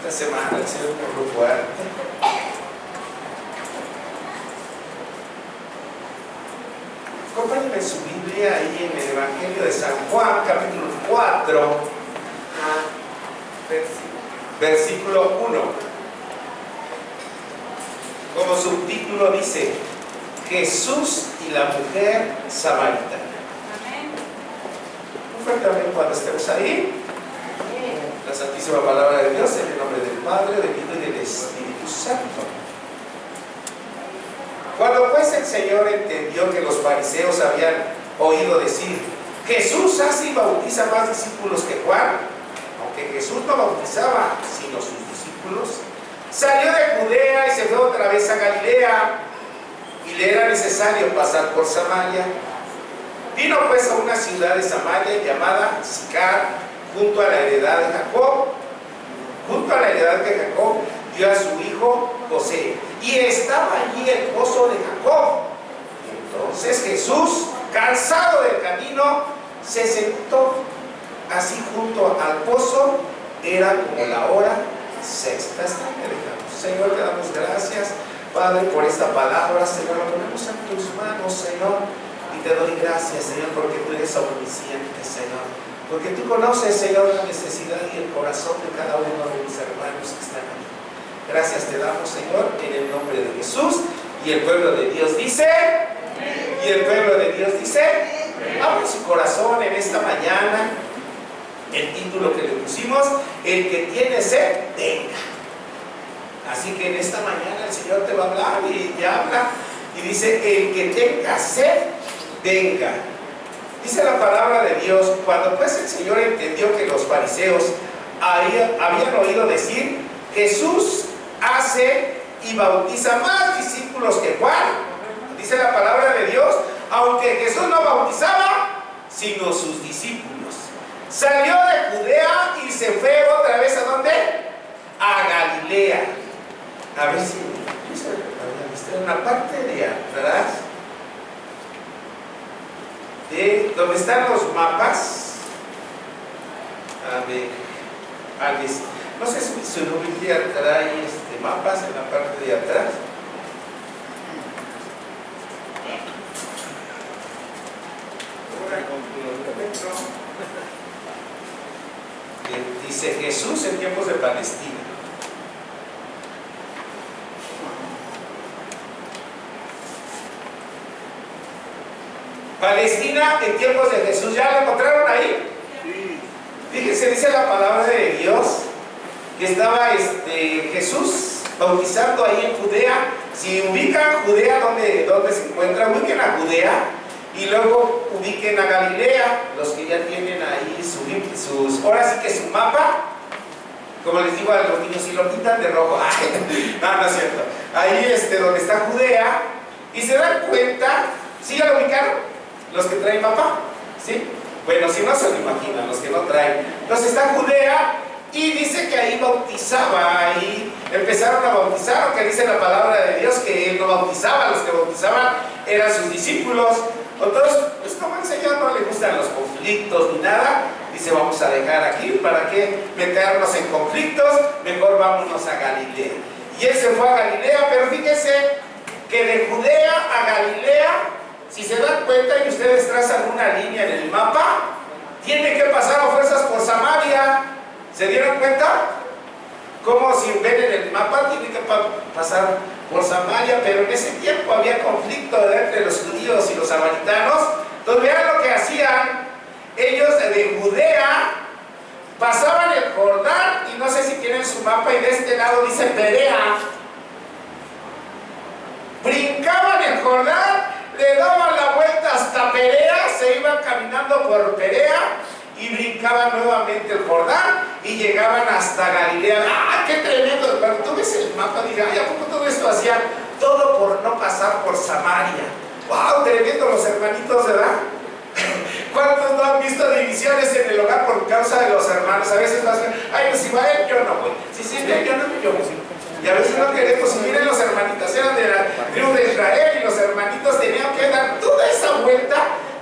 Esta semana el Señor me habló fuerte. Acompáñenme en su Biblia ahí en el Evangelio de San Juan, capítulo 4, versículo 1. Como subtítulo dice: Jesús y la mujer samaritana. Un fuerte amén cuando estemos ahí. La santísima palabra de Dios, en el nombre del Padre, del Hijo y del Espíritu Santo. Cuando pues el Señor entendió que los fariseos habían oído decir: Jesús hace y bautiza más discípulos que Juan, aunque Jesús no bautizaba sino sus discípulos, salió de Judea y se fue otra vez a Galilea, y le era necesario pasar por Samaria. Vino pues a una ciudad de Samaria llamada Sicar, junto a la heredad de Jacob. Junto a la heredad de Jacob dio a su hijo José, y estaba allí el pozo de Jacob. Entonces Jesús, cansado del camino, se sentó así junto al pozo. Era como la hora sexta. Señor, te damos gracias, Padre, por esta palabra. Señor, la ponemos en tus manos, Señor, y te doy gracias, Señor, porque tú eres omnisciente, Señor, porque tú conoces, Señor, la necesidad y el corazón de cada uno de mis hermanos que están aquí. Gracias te damos, Señor, en el nombre de Jesús. Y el pueblo de Dios dice, y el pueblo de Dios dice, abre su corazón en esta mañana. El título que le pusimos: el que tiene sed, venga. Así que en esta mañana el Señor te va a hablar y ya habla. Y dice: el que tenga sed, venga. Dice la palabra de Dios: cuando pues el Señor entendió que los fariseos habían oído decir: Jesús hace y bautiza más discípulos que Juan. Dice la palabra de Dios: aunque Jesús no bautizaba sino sus discípulos, salió de Judea y se fue otra vez ¿a dónde? A Galilea. A ver si en la parte de atrás, de donde están los mapas, a ver, no sé si su Biblia trae mapas en la parte de atrás. Dice Jesús en tiempos de Palestina. Palestina en tiempos de Jesús. ¿Ya lo encontraron ahí? Sí. Fíjense, dice la palabra de Dios que estaba Jesús bautizando ahí en Judea. Si ubican Judea, ¿dónde se encuentra? Ubiquen a Judea y luego ubiquen a Galilea. Los que ya tienen ahí ahora sí que su mapa, como les digo a los niños, si lo pintan de rojo. No es cierto. Ahí donde está Judea, y se dan cuenta. ¿Sí ya lo ubicaron? Los que traen mapa, ¿sí? Bueno, si no se lo imaginan, los que no traen. Entonces está Judea, y dice que ahí bautizaba, ahí empezaron a bautizar, aunque dice la palabra de Dios que él no bautizaba, los que bautizaban eran sus discípulos. Entonces, pues como al Señor no le gustan los conflictos ni nada, dice: vamos a dejar aquí, ¿para qué meternos en conflictos? Mejor vámonos a Galilea. Y él se fue a Galilea, pero fíjense que de Judea a Galilea, si se dan cuenta y ustedes trazan una línea en el mapa, tiene que pasar a fuerzas por Samaria. ¿Se dieron cuenta? Como si ven en el mapa, tiene que pasar por Samaria, pero en ese tiempo había conflicto entre los judíos y los samaritanos. Entonces vean lo que hacían. Ellos de Judea pasaban el Jordán, y no sé si tienen su mapa, y de este lado dice Perea. Brincaban el Jordán, le daban la vuelta hasta Perea, se iban caminando por Perea y brincaban nuevamente el Jordán y llegaban hasta Galilea. ¡Ah, qué tremendo! Cuando tú ves el mapa, dirás: ¿a poco todo esto hacían? Todo por no pasar por Samaria. ¡Wow! Tremendo los hermanitos, ¿verdad? ¿Cuántos no han visto divisiones en el hogar por causa de los hermanos? A veces vas a decir: ay, pues si va él, yo no voy. Si yo no voy, yo voy. Y a veces no queremos. Y miren, los hermanitos eran de la tribu de Israel, y los hermanitos tenían que dar toda esa vuelta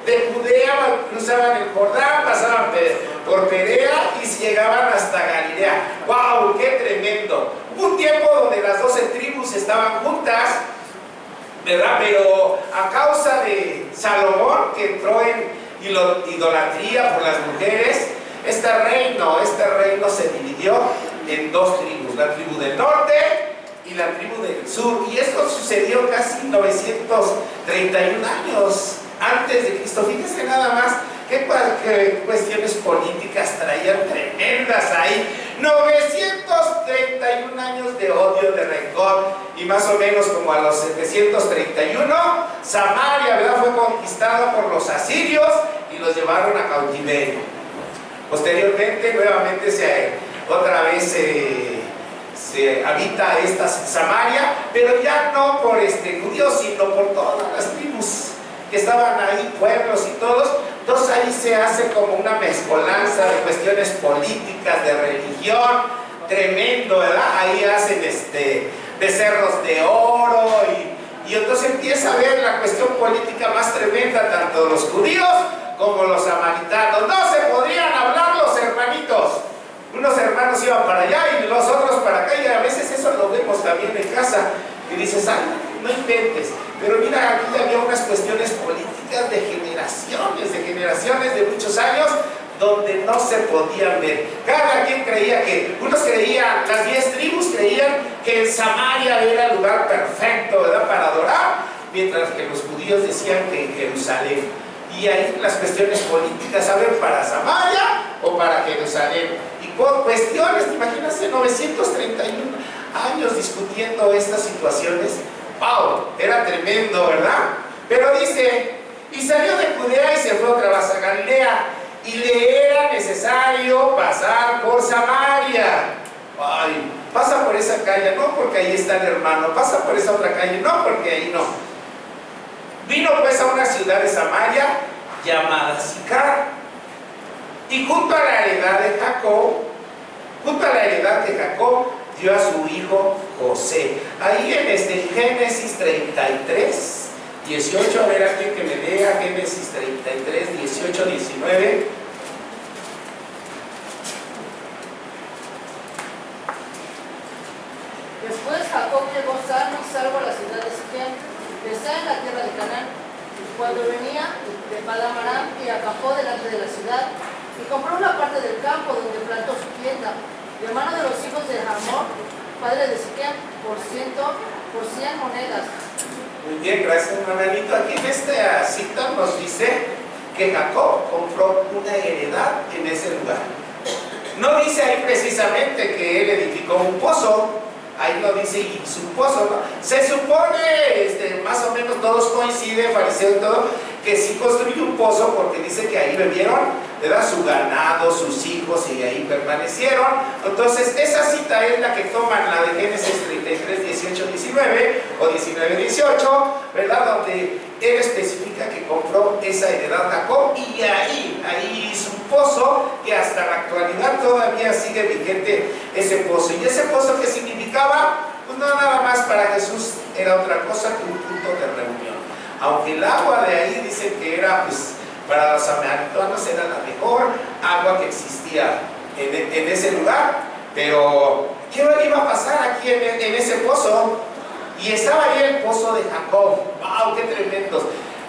de Judea, cruzaban el Jordán, pasaban por Perea y llegaban hasta Galilea. ¡Wow! ¡Qué tremendo! ¿verdad? Pero a causa de Salomón, que entró en idolatría por las mujeres, este reino se dividió en dos tribus, la tribu del norte y la tribu del sur, y esto sucedió casi 931 años antes de Cristo. Fíjense nada más qué cuestiones políticas traían tremendas ahí. 931 años de odio, de rencor, y más o menos como a los 731 Samaria, ¿verdad?, fue conquistada por los asirios y los llevaron a cautiverio. Posteriormente nuevamente otra vez se habita esta Samaria, pero ya no por judíos, sino por todas las tribus que estaban ahí, pueblos y todos. Entonces ahí se hace como una mezcolanza de cuestiones políticas, de religión, tremendo, ¿verdad? Ahí hacen becerros de oro y entonces empieza a ver la cuestión política más tremenda, tanto los judíos como los samaritanos. No se podían hablar los hermanitos. Unos hermanos iban para allá y los otros para acá, y a veces eso lo vemos también en casa, y dices, ay, no inventes. Pero mira, aquí había unas cuestiones políticas de generaciones de muchos años, donde no se podían ver. Cada quien creía unos creían, las 10 tribus creían que en Samaria era el lugar perfecto, ¿verdad?, para adorar, mientras que los judíos decían que en Jerusalén. Y ahí las cuestiones políticas, ¿saben?, para Samaria o para Jerusalén. Y por cuestiones, ¿te imaginas? 931 años discutiendo estas situaciones. ¡Wow! Era tremendo, ¿verdad? Pero dice, y salió de Judea y se fue otra vez a Galilea, y le era necesario pasar por Samaria. Ay, pasa por esa calle, no porque ahí está el hermano, pasa por esa otra calle, no porque ahí no. Vino pues a una ciudad de Samaria llamada Sicar, y junto a la heredad de Jacob, dio a su hijo José. Ahí en Génesis 33, 18, a ver aquí que me lea Génesis 33, 18, 19. Después Jacob llegó sano y salvo a la ciudad de Siquem, que está en la tierra de Canaán. Cuando venía de Padán Aram, y acampó delante de la ciudad, y compró una parte del campo donde plantó su tienda, de mano de los hijos de Hamor, padre de Siquem, por 100 monedas. Muy bien, gracias, hermanito. Aquí en esta cita nos dice que Jacob compró una heredad en ese lugar. No dice ahí precisamente que él edificó un pozo, ahí no dice y su pozo, ¿no? Se supone, más o menos todos coinciden, fariseos y todo, que sí construyó un pozo, porque dice que ahí bebieron, ¿verdad?, su ganado, sus hijos, y ahí permanecieron. Entonces esa cita es la que toman, la de Génesis 33, 18, 19 o 19, 18, ¿verdad?, donde él especifica que compró esa heredad Jacob, y ahí hizo un pozo que hasta la actualidad todavía sigue vigente ese pozo. ¿Y ese pozo qué significaba? Pues no, nada más para Jesús era otra cosa que un punto de reunión. Aunque el agua de ahí dicen que era, pues, para los samaritanos era la mejor agua que existía en ese lugar. Pero ¿qué iba a pasar aquí en ese pozo? Y estaba ahí el pozo de Jacob. ¡Wow! ¡Qué tremendos!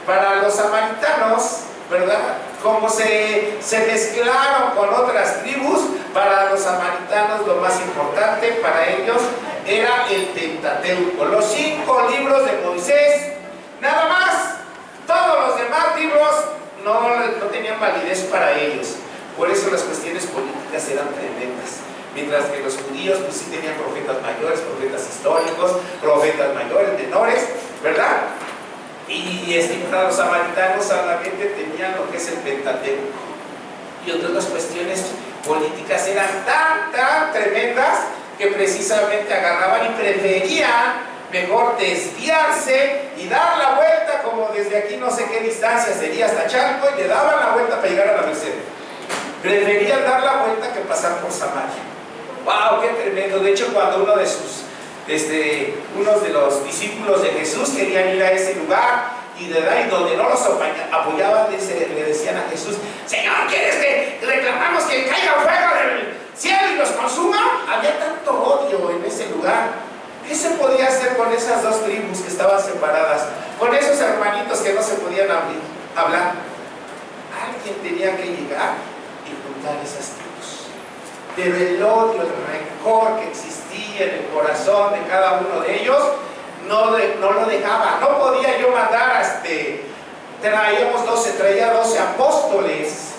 Para los samaritanos, ¿verdad?, como se mezclaron con otras tribus, para los samaritanos lo más importante para ellos era el Pentateuco, los 5 libros de Moisés, nada más. Todos los demás libros no tenían validez para ellos. Por eso las cuestiones políticas eran tremendas. Mientras que los judíos pues sí tenían profetas mayores, profetas históricos, profetas mayores, menores, ¿verdad? Y para los samaritanos solamente tenían lo que es el Pentateuco. Y otras cuestiones políticas eran tan tremendas que precisamente agarraban y preferían mejor desviarse y dar la vuelta, como desde aquí no sé qué distancia sería hasta Chalco, y le daban la vuelta para llegar a la Merced. Preferían dar la vuelta que pasar por Samaria. ¡Wow! ¡Qué tremendo! De hecho, cuando unos de los discípulos de Jesús querían ir a ese lugar, y donde no los apoyaban, le decían a Jesús: Señor, ¿quieres que reclamamos que caiga fuego del cielo y los consuma? Había tanto odio en ese lugar. ¿Qué se podía hacer con esas dos tribus que estaban separadas? no se podían hablar. Alguien tenía que llegar y juntar esas tribus. Pero el odio, el rencor que existía en el corazón de cada uno de ellos no lo dejaba. No podía yo mandar traía 12 apóstoles.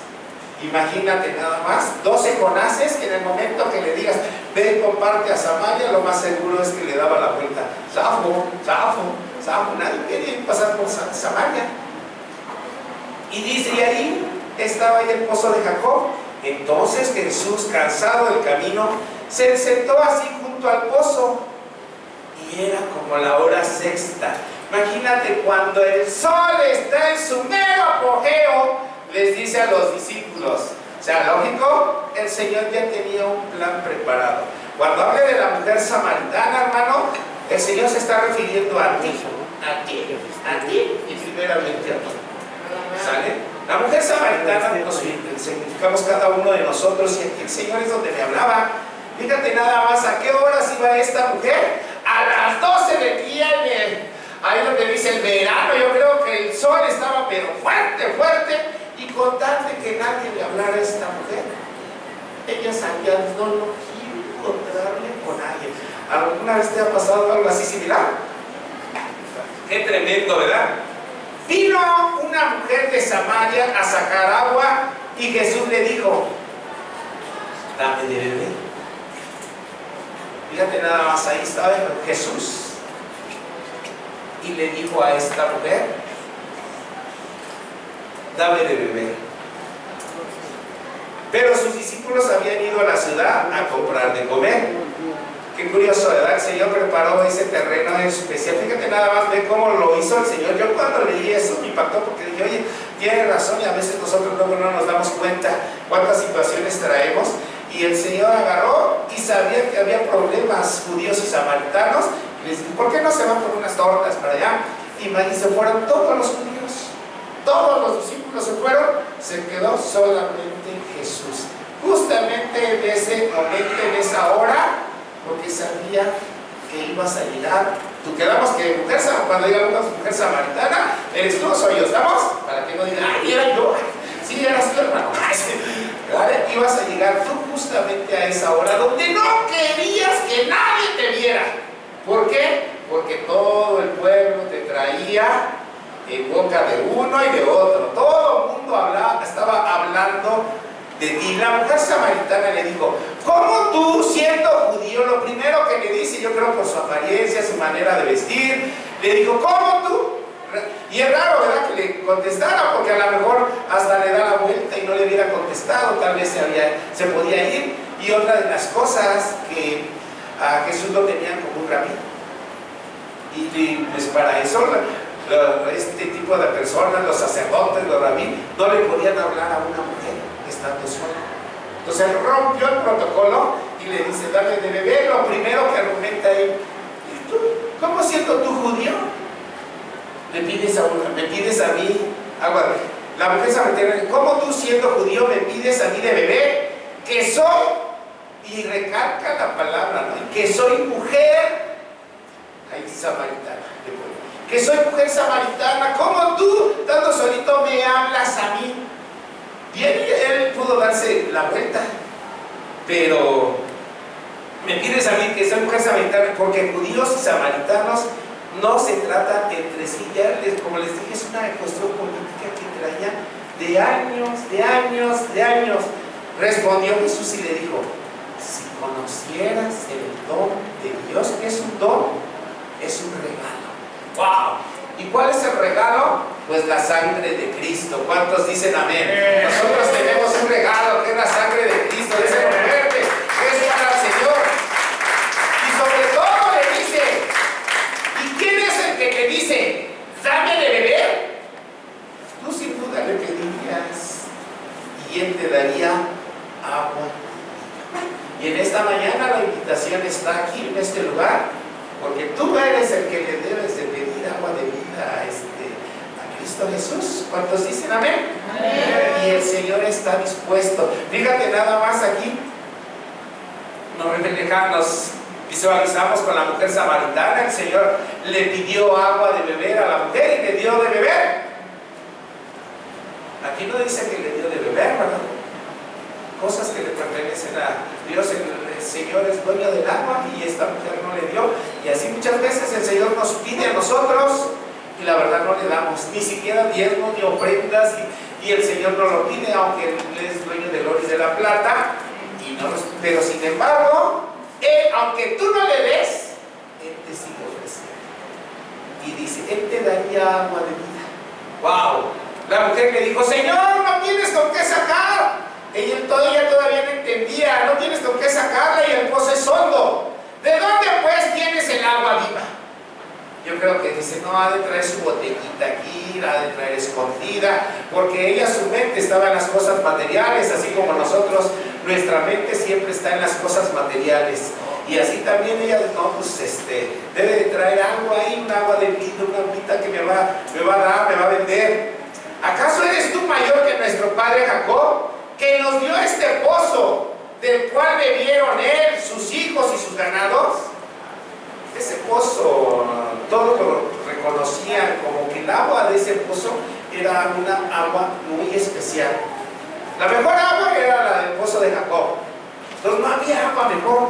Imagínate nada más, 12 Jonases, que en el momento que le digas ve y comparte a Samaria, lo más seguro es que le daba la vuelta. Zafo, nadie quería pasar por Samaria. Y dice, y ahí estaba ahí el pozo de Jacob. Entonces Jesús, cansado del camino, se sentó así junto al pozo, y era como la hora sexta. Imagínate, cuando el sol está en su mero apogeo, les dice a los discípulos. O sea, lógico, el Señor ya tenía un plan preparado. Cuando hable de la mujer samaritana, hermano, el Señor se está refiriendo a ti y primeramente a ti. ¿Sale? La mujer samaritana nos significamos cada uno de nosotros, y aquí el Señor es donde me hablaba. Fíjate nada más, ¿a qué horas iba esta mujer? A las 12 del día, ahí donde dice el verano. Yo creo que el sol estaba pero fuerte, y con tal de que nadie le hablara a esta mujer, ella sabía, no quiero encontrarme con nadie. ¿Alguna vez te ha pasado algo así similar? Qué tremendo, ¿verdad? Vino una mujer de Samaria a sacar agua, y Jesús le dijo, dame de beber. Fíjate nada más, ahí estaba Jesús, y le dijo a esta mujer, dame de beber. Pero sus discípulos habían ido a la ciudad a comprar de comer. Qué curioso, ¿verdad? El Señor preparó ese terreno especial. Fíjate nada más, ve cómo lo hizo el Señor. Yo cuando leí eso me impactó, porque dije, oye, tiene razón, y a veces nosotros luego no nos damos cuenta cuántas situaciones traemos. Y el Señor agarró y sabía que había problemas judíos y samaritanos. Y les dijo, ¿por qué no se van por unas tortas para allá? Y se fueron todos los judíos, todos los discípulos se fueron, se quedó solamente Jesús. Justamente en ese momento, en esa hora, porque sabía que ibas a llegar. Tú quedamos que cuando diga una mujer samaritana, eres tú o soy yo, ¿estamos? Para que no digan, ay, era yo. Sí, eras tú, hermano. ¿Vale? Ibas a llegar tú justamente a esa hora donde no querías que nadie te viera. ¿Por qué? Porque todo el pueblo te traía en boca de uno y de otro. Todo el mundo estaba hablando de ti. La mujer samaritana le dijo, ¿cómo tú, siendo judío? Lo primero que le dice, yo creo por su apariencia, su manera de vestir, le dijo, ¿cómo tú? Y es raro, ¿verdad?, que le contestara, porque a lo mejor hasta le da la vuelta y no le hubiera contestado, tal vez se podía ir. Y otra de las cosas que a Jesús lo tenían como un rabí, y pues para eso este tipo de personas, los sacerdotes, los rabí, no le podían hablar a una mujer estando sola. Entonces rompió el protocolo y le dice, dame de beber. Lo primero que argumenta él, ¿y tú, cómo siendo tú judío me pides a mí agua? La mujer samaritana, ¿cómo tú, siendo judío, me pides a mí de beber? Que soy, y recalca la palabra, ¿no?, que soy mujer, ahí samaritana, que soy mujer samaritana. ¿Cómo tú, estando solito, me hablas a mí? Y él pudo darse la vuelta, pero me pides a mí que soy mujer samaritana, porque judíos y samaritanos no se tratan entre sí. Ya como les dije, es una cuestión política que traía de años. Respondió Jesús y le dijo, si conocieras el don de Dios, ¿qué es un don? Es un regalo. ¡Wow! ¿Y cuál es el regalo? Pues la sangre de Cristo. ¿Cuántos dicen amén? Nosotros tenemos un regalo, que es la sangre de Cristo. Dice fuerte, es para el Señor. Y sobre todo le dice, ¿y quién es el que te dice, dame de beber? Tú sin duda le pedirías, y Él te daría agua. Y en esta mañana la invitación está aquí, en este lugar, porque tú eres el que le debes de pedir agua de vida a Cristo Jesús. ¿Cuántos dicen amén? Amén. Y el Señor está dispuesto. Fíjate nada más aquí, nos visualizamos con la mujer samaritana. El Señor le pidió agua de beber a la mujer y le dio de beber. Aquí no dice que le dio de beber, ¿verdad? Cosas que le pertenecen a Dios. El Señor es dueño del agua y esta mujer no le dio. Y así muchas veces el Señor nos pide a nosotros y la verdad no le damos ni siquiera diezmos ni ofrendas, y el Señor no lo pide, aunque Él es dueño del oro y de la plata. Pero sin embargo, Él, aunque tú no le des, Él te sigue ofreciendo. Y dice, Él te daría agua de vida. ¡Wow! La mujer le dijo, Señor, no tienes con qué sacar. Ella todavía no entendía, no tienes con qué sacarla y el pozo es hondo. ¿De dónde pues tienes el agua viva? Yo creo que dice, no, ha de traer su botellita aquí, la ha de traer escondida, porque ella, su mente estaba en las cosas materiales, así como nosotros, nuestra mente siempre está en las cosas materiales. Y así también ella, no, pues debe de traer agua ahí, un agua de vida, una agüita que me va a dar, me va a vender. ¿Acaso eres tú mayor que nuestro padre Jacob, que nos dio este pozo, del cual bebieron él, sus hijos y sus ganados? Ese pozo, todos lo reconocían como que el agua de ese pozo era una agua muy especial. La mejor agua era la del pozo de Jacob. Entonces no había agua mejor.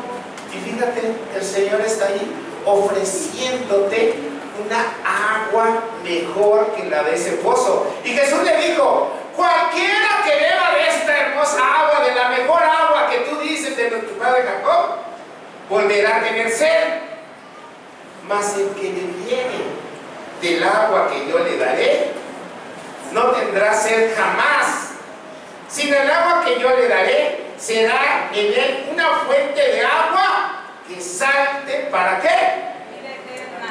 Y fíjate, el Señor está ahí ofreciéndote una agua mejor que la de ese pozo. Y Jesús le dijo, cualquiera que beba de esta hermosa agua, de la mejor agua que tú dices de nuestro padre Jacob, volverá a tener sed. Mas el que bebiere del agua que yo le daré, no tendrá sed jamás, sino el agua que yo le daré será en él una fuente de agua que salte, ¿para qué?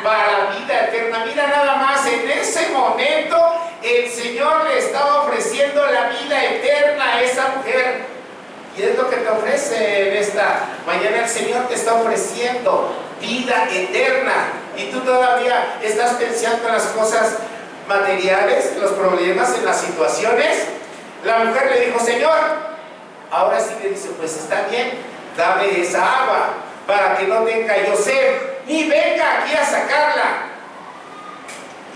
Para vida eterna. Mira nada más, en ese momento el Señor le estaba ofreciendo la vida eterna a esa mujer. Y es lo que te ofrece en esta mañana. El Señor te está ofreciendo vida eterna. Y tú todavía estás pensando en las cosas materiales, en los problemas, en las situaciones. La mujer le dijo, Señor, ahora sí le dice, pues está bien, dame esa agua para que no tenga yo sed, ni venga aquí a sacarla.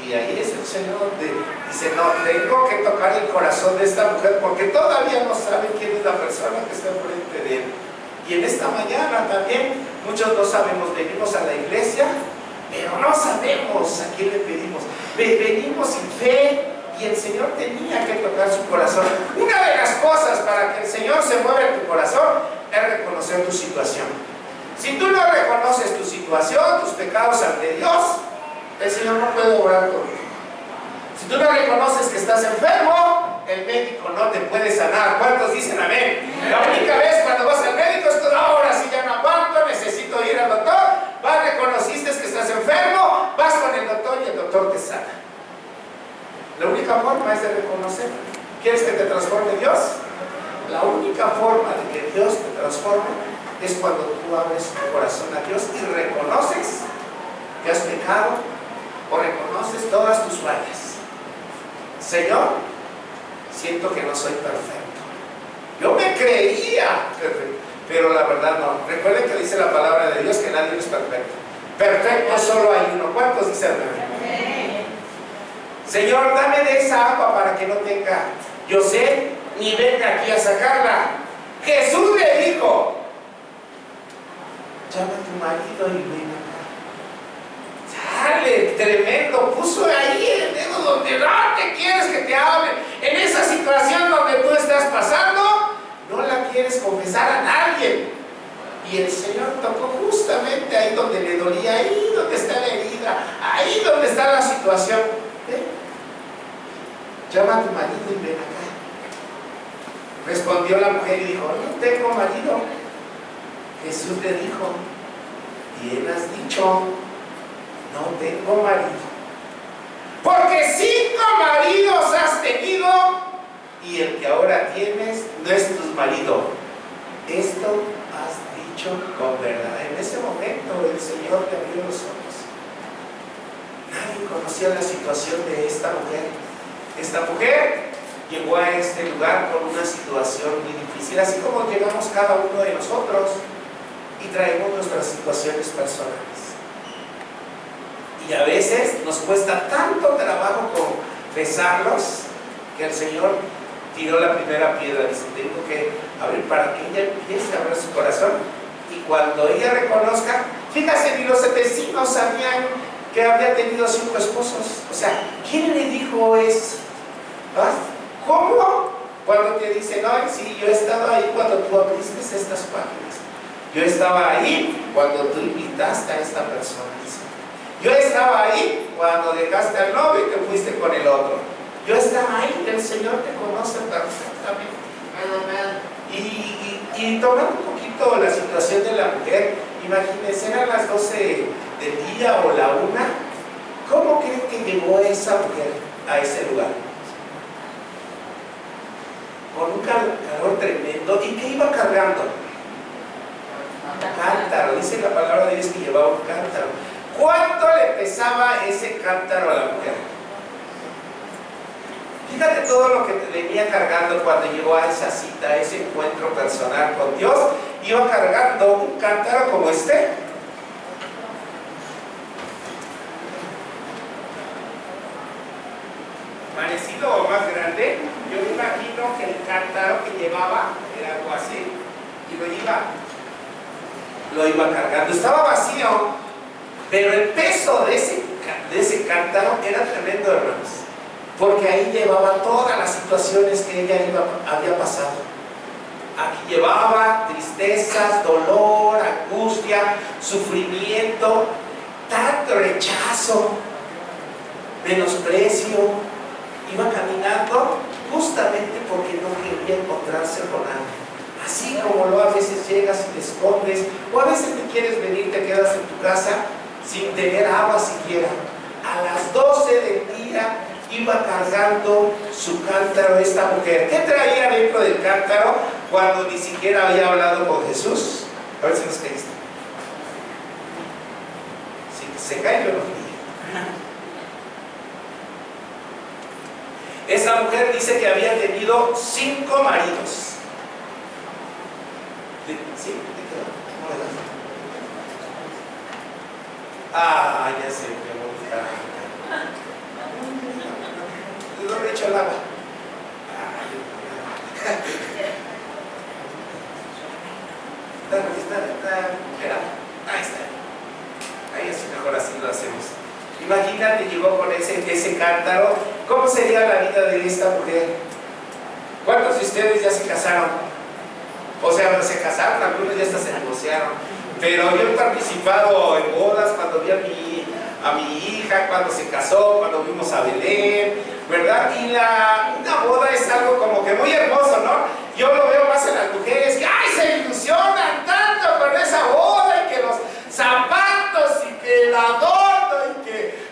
Y ahí es el Señor, dice, no, tengo que tocar el corazón de esta mujer, porque todavía no sabe quién es la persona que está enfrente de él. Y en esta mañana también, muchos no sabemos, venimos a la iglesia, pero no sabemos a quién le pedimos. Venimos sin fe, y el Señor tenía que tocar su corazón. Una de las cosas para que el Señor se mueva en tu corazón es reconocer tu situación. Si tú no reconoces tu situación, tus pecados ante Dios, el Señor no puede obrar contigo. Si tú no reconoces que estás enfermo, el médico no te puede sanar. ¿Cuántos dicen amén? La única vez cuando vas al médico es que ahora sí ya no aguanto, necesito ir al doctor. Vas, reconociste que estás enfermo, vas con el doctor y el doctor te sana. La única forma es de reconocer. ¿Quieres que te transforme Dios? La única forma de que Dios te transforme es cuando tú abres tu corazón a Dios y reconoces que has pecado o reconoces todas tus fallas. Señor, siento que no soy perfecto. Yo me creía perfecto, pero la verdad no. Recuerden que dice la palabra de Dios que nadie es perfecto. Perfecto solo hay uno. ¿Cuántos dicen amén? Señor, dame de esa agua para que no tenga yo sed, ni venga aquí a sacarla. Jesús le dijo, llama a tu marido y ven acá. Dale, tremendo, puso ahí el dedo donde no te quieres que te hable. En esa situación donde tú estás pasando, no la quieres confesar a nadie. Y el Señor tocó justamente ahí donde le dolía, ahí donde está la herida, ahí donde está la situación. ¿Ven? Llama a tu marido y ven acá. Respondió la mujer y dijo, no tengo marido. Jesús le dijo, bien has dicho, no tengo marido. Porque 5 maridos has tenido y el que ahora tienes no es tu marido. Esto has dicho con verdad. En ese momento el Señor le abrió los ojos. Nadie conocía la situación de esta mujer. Esta mujer llegó a este lugar con una situación muy difícil, así como llegamos cada uno de nosotros y traemos nuestras situaciones personales. Y a veces nos cuesta tanto trabajo confesarlos que el Señor tiró la primera piedra. Dice, tengo que abrir para que ella empiece a abrir su corazón. Y cuando ella reconozca, fíjate, ni los vecinos sabían que había tenido 5 esposos. O sea, ¿quién le dijo eso? ¿Ah? ¿Cómo? Cuando te dicen, no, sí, yo he estado ahí cuando tú abriste estas páginas. Yo estaba ahí cuando tú invitaste a esta persona. Dice. Yo estaba ahí cuando dejaste al novio y te fuiste con el otro. Yo estaba ahí, el Señor te conoce perfectamente. Y tomando un poquito la situación de la mujer, imagínense, eran las 12 del día o la 1. ¿Cómo creen que llegó esa mujer a ese lugar? Con un calor tremendo. ¿Y qué iba cargando? Cántaro. Dice la palabra de Dios que llevaba un cántaro. ¿Cuánto le pesaba ese cántaro a la mujer? Fíjate todo lo que venía cargando cuando llegó a esa cita, a ese encuentro personal con Dios. Iba cargando un cántaro como este. Parecido o más grande. Yo me imagino que el cántaro que llevaba era algo así. Y lo iba cargando. Estaba vacío, pero el peso de ese cántaro era tremendo, hermanos. Porque ahí llevaba todas las situaciones que ella había pasado. Aquí llevaba tristezas, dolor, angustia, sufrimiento, tanto rechazo, menosprecio. Iba caminando justamente porque no quería encontrarse con alguien. Así como lo a veces llegas y te escondes, o a veces te quieres venir, te quedas en tu casa sin tener agua siquiera. A las 12 del día iba cargando su cántaro esta mujer. ¿Qué traía dentro del cántaro cuando ni siquiera había hablado con Jesús? A ver si nos caíste. Si se cae, yo no fui. Esa mujer dice que había tenido 5 maridos. ¿Sí? Ah, ya sé, me voy a ¿de dónde he hecho el agua? Espera, ahí está. Ahí es mejor, así lo hacemos. Imagínate, llegó con ese cántaro. ¿Cómo sería la vida de esta mujer? ¿Cuántos de ustedes ya se casaron? O sea, no se casaron, algunos ya hasta se divorciaron. Pero yo he participado en bodas cuando vi a mi hija, cuando se casó, cuando fuimos a Belén, ¿verdad? Y una boda es algo como que muy hermoso, ¿no? Yo lo veo más en las mujeres que ¡ay! Se ilusionan tanto con esa boda y que los zapatos y que el adorno y que...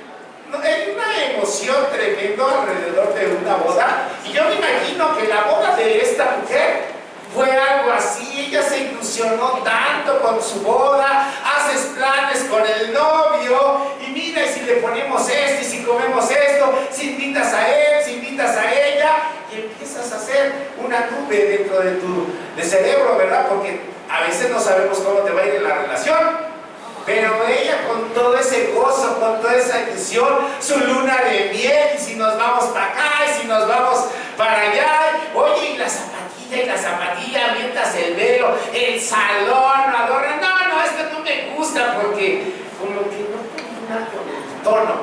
Hay una emoción tremenda alrededor de una boda. Y yo me imagino que la boda de esta mujer fue algo así. Ella se ilusionó tanto con su boda, haces planes con el novio y mira, y si le ponemos esto, y si comemos esto, si invitas a él, si invitas a ella, y empiezas a hacer una nube dentro de cerebro, ¿verdad? Porque a veces no sabemos cómo te va a ir en la relación. Pero ella con todo ese gozo, con toda esa ilusión, su luna de miel, y si nos vamos para acá, y si nos vamos para allá, oye, y la zapatilla, avientas el velo, el salón, lo adornan. No, esto no me gusta porque como que no combina con el tono.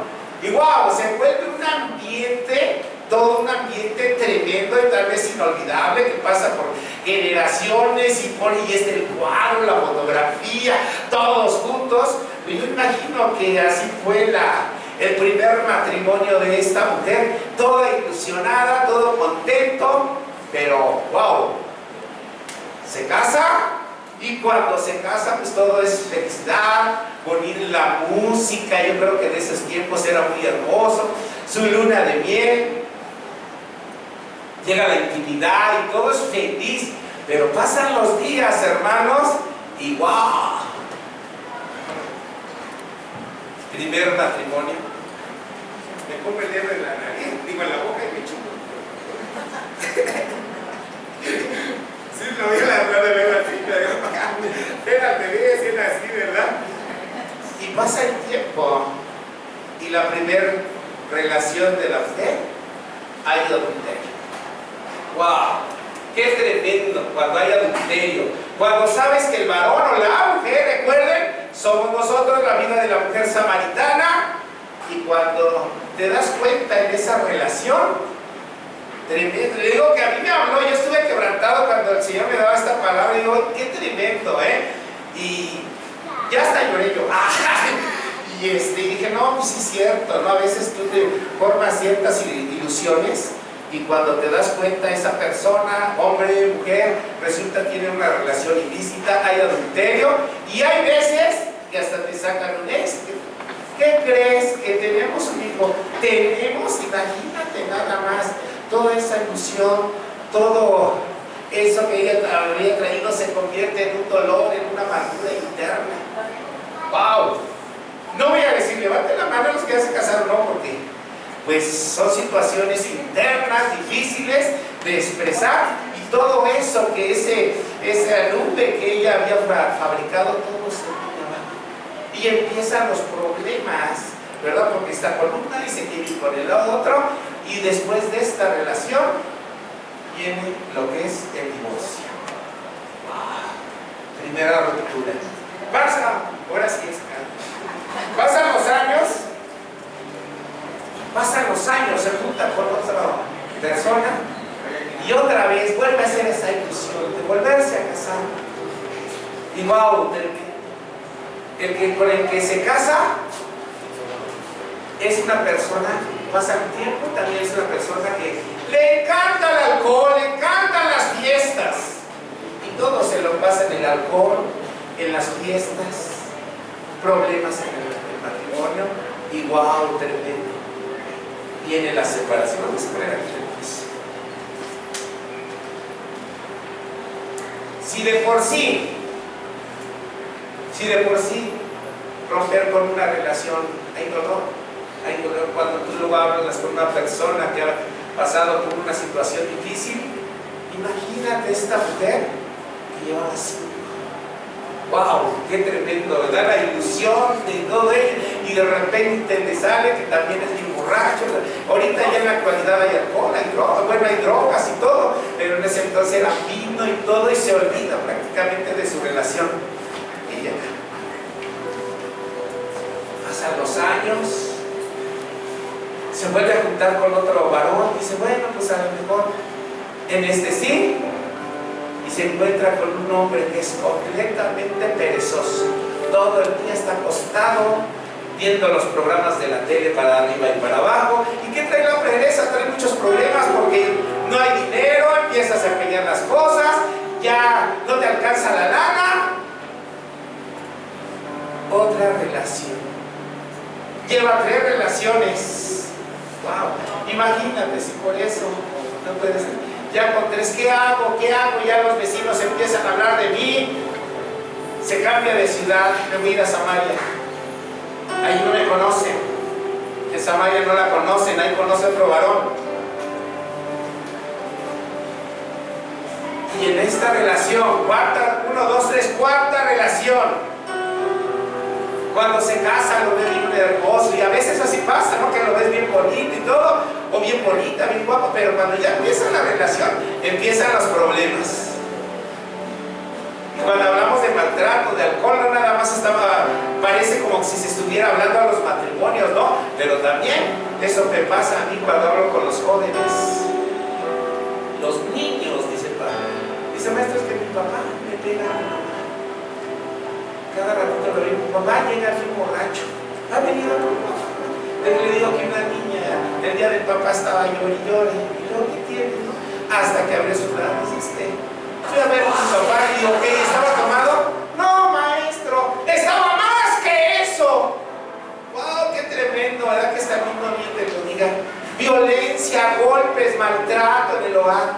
Y wow, se vuelve un ambiente, todo un ambiente tremendo y tal vez inolvidable que pasa por generaciones y este el cuadro, la fotografía, todos juntos. Y yo imagino que así fue el primer matrimonio de esta mujer, toda ilusionada, todo contento, pero wow, se casa. Y cuando se casa, pues todo es felicidad, poner la música. Yo creo que en esos tiempos era muy hermoso, su luna de miel, llega la intimidad y todo es feliz. Pero pasan los días, hermanos, y wow, primer matrimonio, me pongo el dedo en la nariz, digo en la boca y me chupo. Sí, lo vi a la verdad de ver así, era al bebé, si era así, ¿verdad? Y pasa el tiempo y la primera relación de la mujer ha ido muy bien. ¡Wow! ¡Qué tremendo! Cuando hay adulterio, cuando sabes que el varón o la mujer, recuerden, somos nosotros, la vida de la mujer samaritana, y cuando te das cuenta en esa relación, tremendo. Le digo que a mí me habló, yo estuve quebrantado cuando el Señor me daba esta palabra, y digo, qué tremendo, y ya hasta lloré yo. Y dije, no, pues sí es cierto, ¿no? A veces tú te formas ciertas ilusiones, y cuando te das cuenta esa persona, hombre, mujer, resulta tiene una relación ilícita, hay adulterio, y hay veces que hasta te sacan un ex. ¿Qué crees? Que tenemos un hijo. Tenemos, imagínate nada más, toda esa ilusión, todo eso que ella había traído se convierte en un dolor, en una amargura interna. ¡Wow! No voy a decir, levanten la mano a los que ya se casaron, no, porque pues son situaciones internas, difíciles de expresar, y todo eso que esa nube que ella había fabricado, todo se viene abajo. Y empiezan los problemas, ¿verdad? Porque esta columna y se quiere ir con el otro, y después de esta relación viene lo que es el divorcio. Primera ruptura. Ahora sí es. Pasan los años, se junta con otra persona y otra vez vuelve a hacer esa ilusión de volverse a casar. Y wow, con el que se casa es una persona, pasa el tiempo, también es una persona que le encanta el alcohol, le encantan las fiestas, y todo se lo pasa en el alcohol, en las fiestas, problemas en el matrimonio, y wow, tremendo. Viene la separación. Vamos a poner aquí el piso. Si de por sí romper con una relación, hay dolor cuando tú luego hablas con una persona que ha pasado por una situación difícil. Imagínate esta mujer que lleva así. ¡Wow! ¡Qué tremendo! ¿Verdad? La ilusión de todo ello, y de repente le sale que también es bien borracho. Ahorita ya en la actualidad hay alcohol, hay drogas y todo, pero en ese entonces era vino y todo, y se olvida prácticamente de su relación. Y ya pasan los años, se vuelve a juntar con otro varón y dice, bueno, pues a lo mejor en este sí, y se encuentra con un hombre que es completamente perezoso. Todo el día está acostado viendo los programas de la tele para arriba y para abajo. ¿Y qué trae la pereza? Trae muchos problemas porque no hay dinero, empiezas a empeñar las cosas, ya no te alcanza la lana. Otra relación. Lleva 3 relaciones. Wow. Imagínate si por eso no puedes. Ya con 3, ¿qué hago? Ya los vecinos empiezan a hablar de mí. Se cambia de ciudad, me voy a ir a Samaria. Ahí no me conocen. En Samaria no la conocen, ahí conoce otro varón. Y en esta relación, cuarta relación. Cuando se casa lo ves bien hermoso, y a veces así pasa, ¿no? Que lo ves bien bonito y todo, o bien bonita, bien guapa, pero cuando ya empieza la relación, empiezan los problemas. Y cuando hablamos de maltrato, de alcohol, no nada más parece como si se estuviera hablando a los matrimonios, ¿no? Pero también eso me pasa a mí cuando hablo con los jóvenes. Los niños, dice el padre. Dice, maestro, es que mi papá me pega a mi mamá. Cada ratito lo digo, papá llega bien borracho. Ha venido tu papá. Le digo que una niña, el día del papá estaba llorando y llorando. Y luego, ¿qué tiene? ¿No? Hasta que abrió sus labios, fui a ver a mi papá y digo, ¿qué? ¿Estaba tomado? No, maestro, estaba más que eso. ¡Wow! ¡Qué tremendo! ¿Verdad que está el mismo ambiente que lo diga? Violencia, golpes, maltrato en el hogar.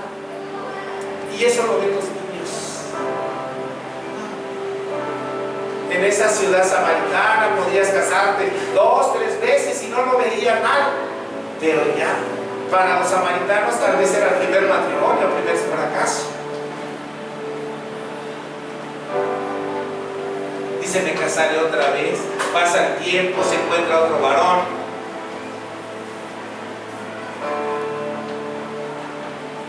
Y eso lo ven los niños. En esa ciudad samaritana podías casarte 2, 3 veces y no lo veían mal. Pero ya, para los samaritanos tal vez era el primer matrimonio, el primer fracaso. Dice, me casaré otra vez. Pasa el tiempo, se encuentra otro varón.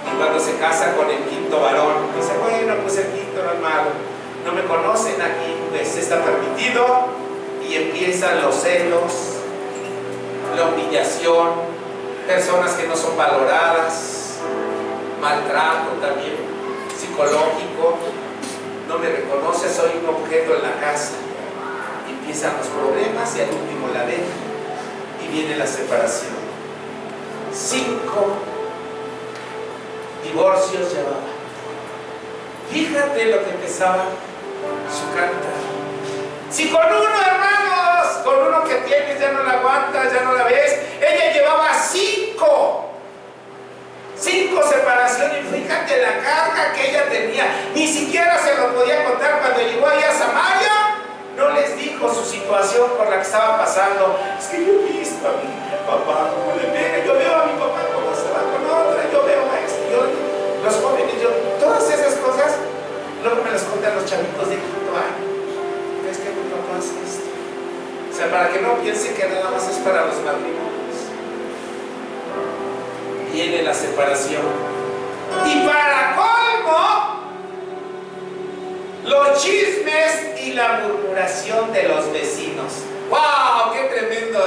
Y cuando se se casa con el quinto varón. Dice, bueno, pues el quinto no es malo. No me conocen aquí, pues está permitido. Y empiezan los celos, la humillación, personas que no son valoradas, maltrato también psicológico. No me reconoce, soy un objeto en la casa. Empiezan los problemas y al último la deja y viene la separación. 5 divorcios llevaba. Fíjate lo que empezaba su carta. Si con uno, hermanos, con uno que tienes ya no la aguantas, ya no la ves, ella llevaba 5 separaciones. Fíjate la carga que ella tenía. Ni siquiera se lo podía contar cuando llegó allá a Samaria. No les dijo su situación por la que estaba pasando. Es que yo he visto a mi papá cómo le pega, yo veo a mi papá cómo se va con otra, yo veo a esto, los jóvenes, todas esas cosas, luego me las cuentan los chavitos de quinto año. Es que mi papá hace esto. O sea, para que no piensen que nada más es para los matrimonios. Viene la separación. Y para colmo, los chismes y la murmuración de los vecinos. ¡Wow! ¡Qué tremendo!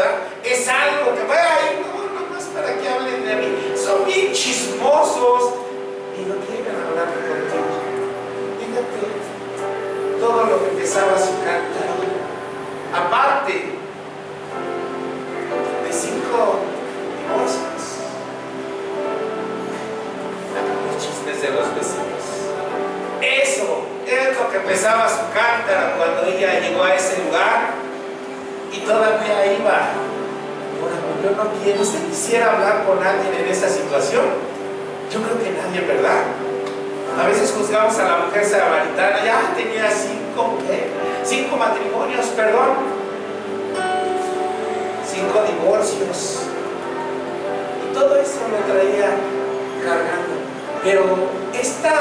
Es algo que, ay, no más para que hablen de mí. Son bien chismosos y no quieren hablar contigo. Fíjate todo lo que empezaba su carta. Aparte de 5 divorcios, los chismes de los vecinos. Eso es lo que empezaba su carta cuando ella llegó a ese lugar y todavía iba. Bueno, yo no quiero. ¿Usted quisiera hablar con alguien en esa situación? Yo creo que nadie, ¿verdad? A veces juzgamos a la mujer samaritana, ya tenía 5 matrimonios, perdón, 5 divorcios, y todo eso lo traía cargando. Pero esta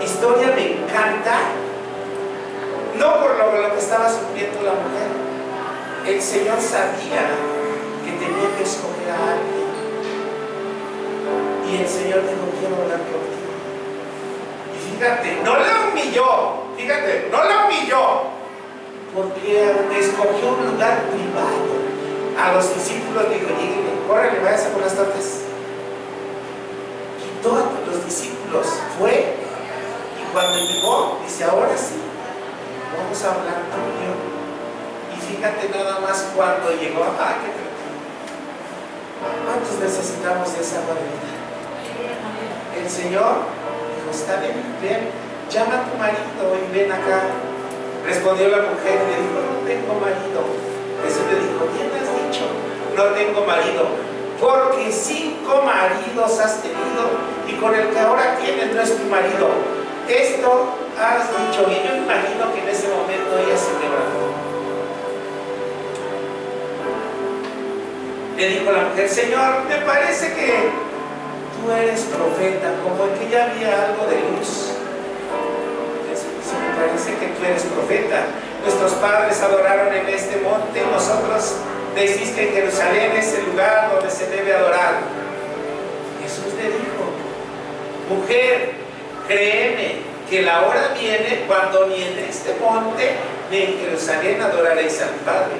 historia me encanta, no por lo que estaba sufriendo la mujer. El Señor sabía que tenía que escoger a alguien. Y el Señor dijo, quiero hablar contigo. Y fíjate, no la humilló, porque escogió un lugar privado. A los discípulos le dijo, lleguen, córrele, váyase a por las tortas. Quitó a los discípulos, fue, y cuando llegó, dice, ahora sí, vamos a hablar tú y yo. Y fíjate nada más cuando llegó, qué tranquilo. ¿Cuántos necesitamos de esa vida? El Señor dijo, está bien, ven, llama a tu marido y ven acá. Respondió la mujer y le dijo, no tengo marido. Jesús le dijo, bien has dicho, no tengo marido, porque 5 maridos has tenido y con el que ahora tienes no es tu marido. Esto has dicho. Y yo imagino que en ese momento ella se quebrantó. Le dijo la mujer, Señor, me parece que tú eres profeta, como que ya había algo de luz. Sí, me parece que tú eres profeta. Nuestros padres adoraron en este monte, nosotros decís que en Jerusalén es el lugar donde se debe adorar. Jesús le dijo, mujer, créeme que la hora viene cuando ni en este monte ni en Jerusalén adoraréis al Padre.